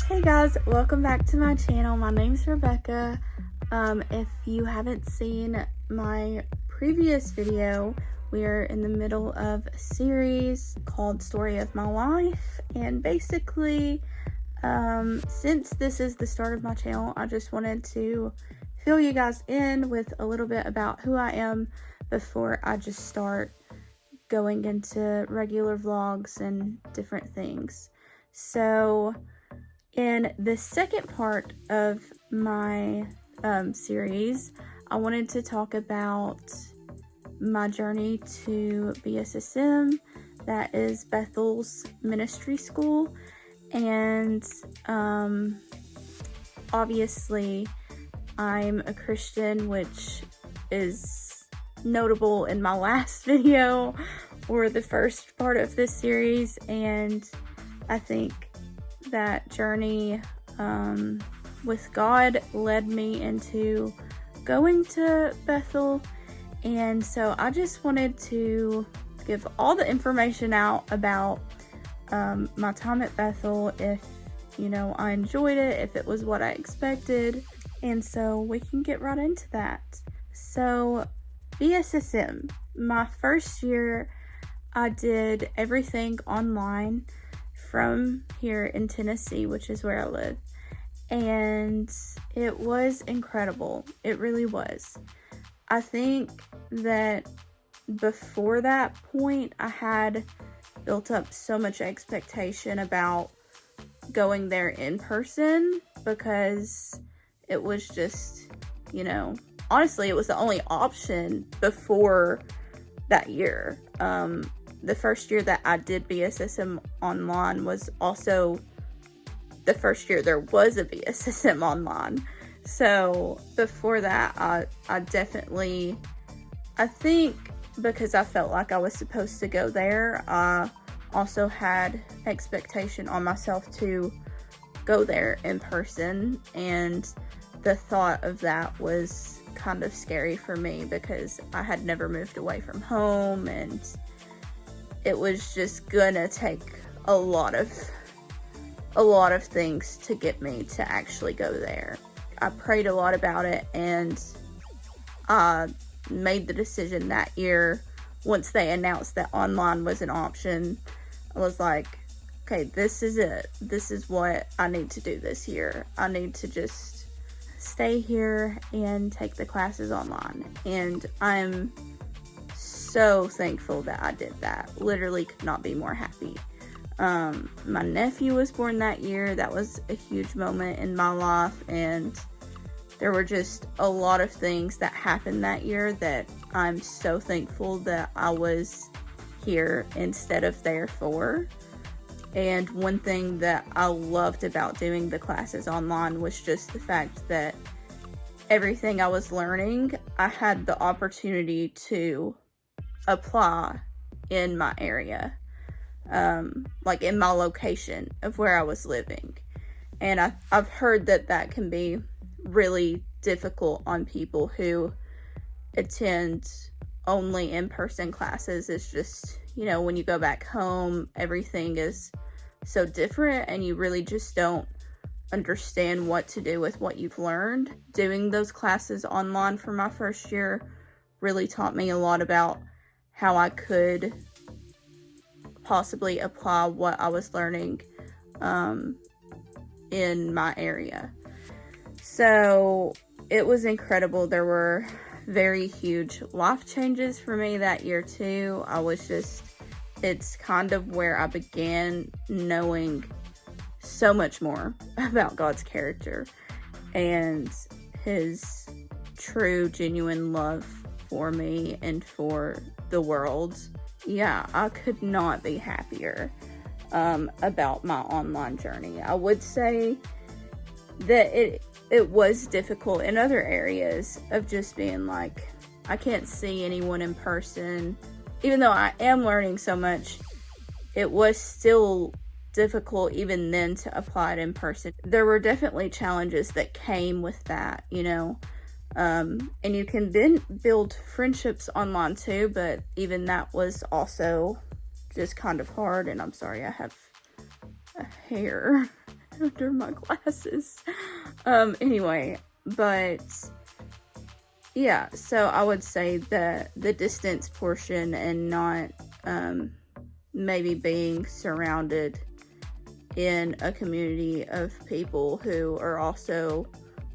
Hey guys, welcome back to my channel. My name's Rebecca. If you haven't seen my previous video, we are in the middle of a series called Story of My Life, and basically since this is the start of my channel, I just wanted to fill you guys in with a little bit about who I am before I just start going into regular vlogs and different things. So in the second part of my series, I wanted to talk about my journey to BSSM, that is Bethel's ministry school, and obviously I'm a Christian, which is notable in my last video or the first part of this series, and I think that journey with God led me into going to Bethel. And so I just wanted to give all the information out about my time at Bethel, if I enjoyed it, if it was what I expected, and so we can get right into that. So BSSM, my first year, I did everything online from here in Tennessee, which is where I live, and it was incredible. It really was. I think that before that point, I had built up so much expectation about going there in person, because it was just, honestly, it was the only option before that year. The first year that I did BSSM online was also the first year there was a BSSM online. So before that, I definitely, I think because I felt like I was supposed to go there, I also had expectation on myself to go there in person, and the thought of that was kind of scary for me because I had never moved away from home, and it was just gonna take a lot of things to get me to actually go there. I prayed a lot about it, and I made the decision that year, once they announced that online was an option. I was like, okay, this is it. This is what I need to do this year. I need to just stay here and take the classes online. And I'm so thankful that I did that. Literally could not be more happy. My nephew was born that year. That was a huge moment in my life, and there were just a lot of things that happened that year that I'm so thankful that I was here instead of there for. And one thing that I loved about doing the classes online was just the fact that everything I was learning, I had the opportunity to apply in my area, like in my location of where I was living. And I've heard that can be really difficult on people who attend only in-person classes. It's just, when you go back home, everything is so different, and you really just don't understand what to do with what you've learned. Doing those classes online for my first year really taught me a lot about how I could possibly apply what I was learning in my area. So it was incredible. There were very huge life changes for me that year too. It's kind of where I began knowing so much more about God's character and his true, genuine love for me and for the world. Yeah, I could not be happier about my online journey. I would say that it was difficult in other areas of just being like, I can't see anyone in person. Even though I am learning so much, it was still difficult even then to apply it in person. There were definitely challenges that came with that, and you can then build friendships online too, but even that was also just kind of hard. And I'm sorry, I have a hair during my classes. Anyway, but yeah, so I would say that the distance portion and not maybe being surrounded in a community of people who are also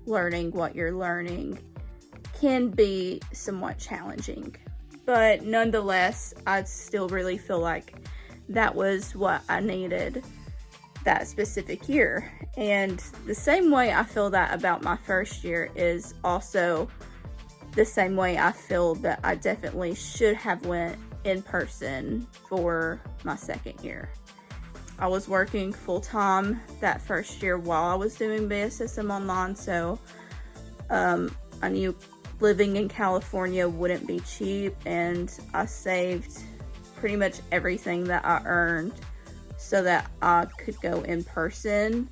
learning what you're learning can be somewhat challenging. But nonetheless, I still really feel like that was what I needed that specific year. And the same way I feel that about my first year is also the same way I feel that I definitely should have went in person for my second year. I was working full-time that first year while I was doing BSSM online, so I knew living in California wouldn't be cheap, and I saved pretty much everything that I earned so that I could go in person,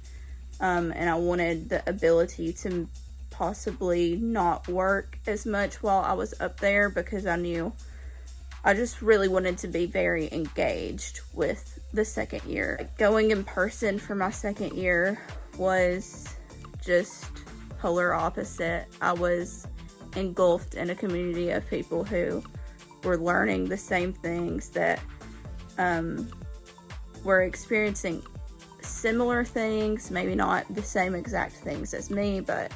and I wanted the ability to possibly not work as much while I was up there, because I just really wanted to be very engaged with the second year. Going in person for my second year was just polar opposite. I was engulfed in a community of people who were learning the same things, that were experiencing similar things, maybe not the same exact things as me, but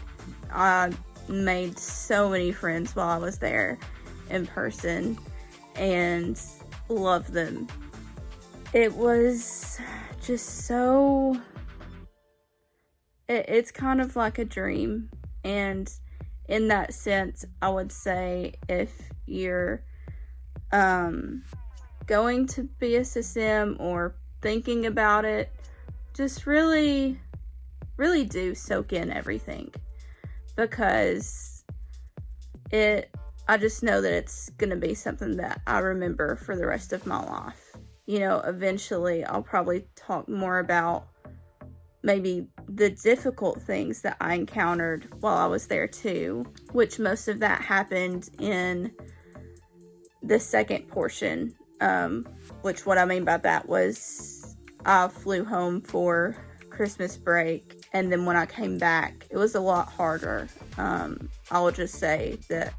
I made so many friends while I was there in person and loved them. It was just so, it's kind of like a dream. And in that sense, I would say if you're going to BSSM or thinking about it, just really do soak in everything, because I just know that it's gonna be something that I remember for the rest of my life. You know, eventually I'll probably talk more about maybe the difficult things that I encountered while I was there too, which most of that happened in the second portion, which what I mean by that was I flew home for Christmas break, and then when I came back, it was a lot harder. I will just say that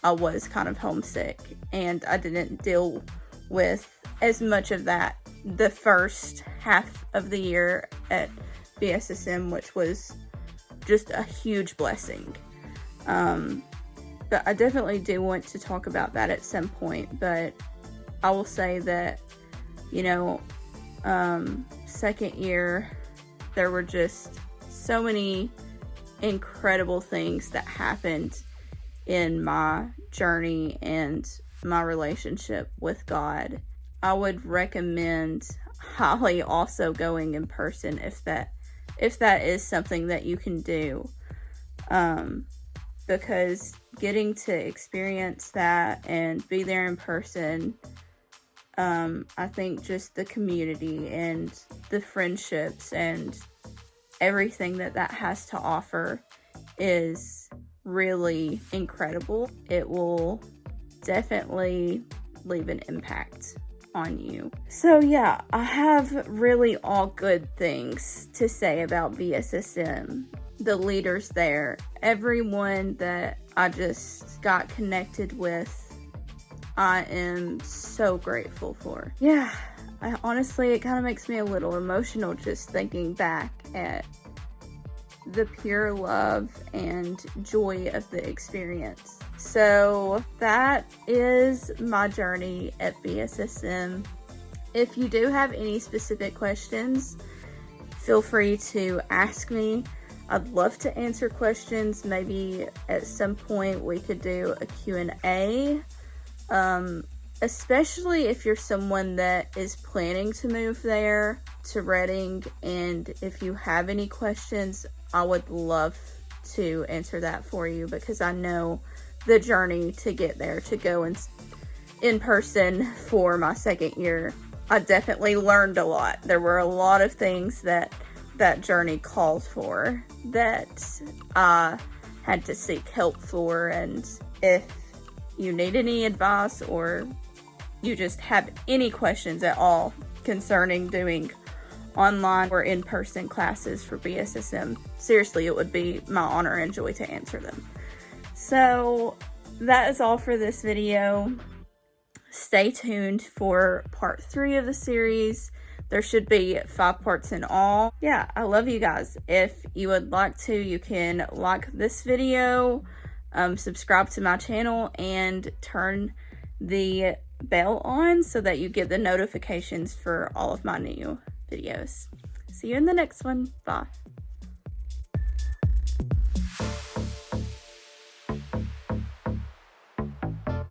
I was kind of homesick, and I didn't deal with as much of that the first half of the year at BSSM, which was just a huge blessing. But I definitely do want to talk about that at some point, but I will say that, you know, second year, there were just so many incredible things that happened in my journey and my relationship with God. I would recommend highly also going in person if that is something that you can do, because getting to experience that and be there in person, I think just the community and the friendships and everything that has to offer is really incredible. It will definitely leave an impact on you. So yeah, I have really all good things to say about BSSM. The leaders there, everyone that I just got connected with, I am so grateful for. Yeah, honestly, it kind of makes me a little emotional just thinking back at the pure love and joy of the experience. So that is my journey at BSSM. If you do have any specific questions, feel free to ask me. I'd love to answer questions. Maybe at some point we could do a Q&A, especially if you're someone that is planning to move there to Reading, and if you have any questions, I would love to answer that for you, because I know the journey to get there, to go in person for my second year, I definitely learned a lot. There were a lot of things that journey called for that I had to seek help for. And if you need any advice or you just have any questions at all concerning doing online or in-person classes for BSSM. Seriously, it would be my honor and joy to answer them. So that is all for this video. Stay tuned for part 3 of the series. There should be 5 parts in all. Yeah, I love you guys. If you would like to, you can like this video, subscribe to my channel, and turn the bell on so that you get the notifications for all of my new videos. See you in the next one. Bye.